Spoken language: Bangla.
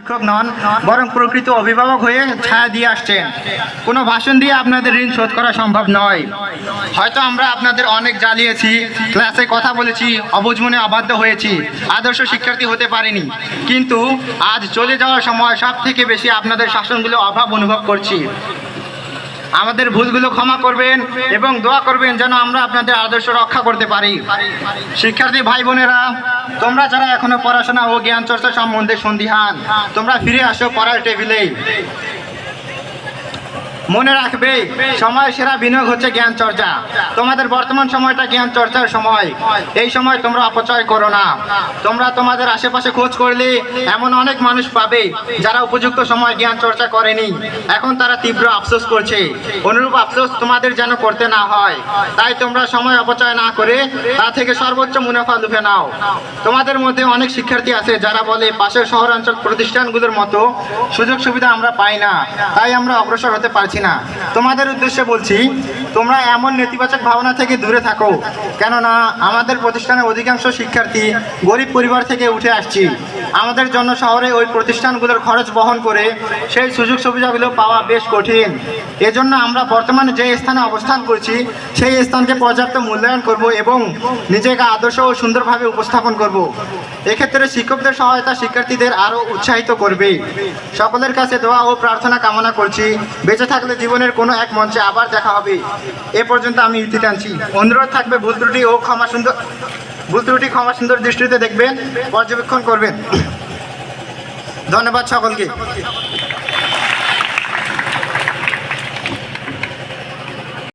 শিক্ষক নন, বরং প্রকৃত অভিভাবক হয়ে ছায়া দিয়ে আসছেন। কোনো ভাষণ দিয়ে আপনাদের ঋণ শোধ করা সম্ভব নয়। হয়তো আমরা আপনাদের অনেক জ্বালিয়েছি, ক্লাসে কথা বলেছি, অবুঝ মনে অবাধ্য হয়েছি, আদর্শ শিক্ষার্থী হতে পারিনি, কিন্তু আজ চলে যাওয়ার সময় সব থেকে বেশি আপনাদের শাসনগুলো অভাব অনুভব করছি। আমাদের ভুলগুলো ক্ষমা করবেন এবং দোয়া করবেন যেন আমরা আপনাদের আদর্শ রক্ষা করতে পারি। শিক্ষার্থী ভাই বোনেরা, তোমরা যারা এখনো পড়াশোনা ও জ্ঞান চর্চা সম্বন্ধে সন্দিহান, তোমরা ফিরে আসো পড়ার টেবিলে। মনে রাখবে, সময় সেরা বিনিয়োগ হচ্ছে জ্ঞান চর্চা। তোমাদের বর্তমান সময়টা জ্ঞান চর্চার সময়। এই সময় তোমরা অপচয় করো না। তোমরা তোমাদের আশেপাশে খোঁজ করলে এমন অনেক মানুষ পাবে যারা উপযুক্ত সময় জ্ঞান চর্চা করেনি, এখন তারা তীব্র আফসোস করছে। অনুরূপ আফসোস তোমাদের যেন করতে না হয়, তাই তোমরা সময় অপচয় না করে তা থেকে সর্বোচ্চ মুনাফা লুফে নাও। তোমাদের মধ্যে অনেক শিক্ষার্থী আছে যারা বলে পাশের শহরাঞ্চল প্রতিষ্ঠানগুলোর মতো সুযোগ সুবিধা আমরা পাই না, তাই আমরা অগ্রসর হতে পারছি না। তোমাদের উদ্দেশ্যে বলছি, তোমরা এমন নেতিবাচক ভাবনা থেকে দূরে থাকো, কেননা আমাদের প্রতিষ্ঠানের অধিকাংশ শিক্ষার্থী গরিব পরিবার থেকে উঠে আসছি। আমাদের জন্য শহরে ওই প্রতিষ্ঠানগুলোর খরচ বহন করে সেই সুযোগ সুবিধাগুলো পাওয়া বেশ কঠিন। এজন্য আমরা বর্তমানে যে স্থানে অবস্থান করছি সেই স্থানকে পর্যাপ্ত মূল্যায়ন করব এবং নিজেকে আদর্শ ও সুন্দরভাবে উপস্থাপন করব। এক্ষেত্রে শিক্ষকদের সহায়তা শিক্ষার্থীদের আরও উৎসাহিত করবে। সকলের কাছে দোয়া ও প্রার্থনা কামনা করছি, বেঁচে থাকলে জীবনের কোনো এক মঞ্চে আবার দেখা হবে। এ পর্যন্ত আমি ইতি টানছি। অনুরোধ থাকবে ভুল ত্রুটি ক্ষমা সুন্দর দৃষ্টিতে দেখবেন, পর্যবেক্ষণ করবেন। ধন্যবাদ সকলকে।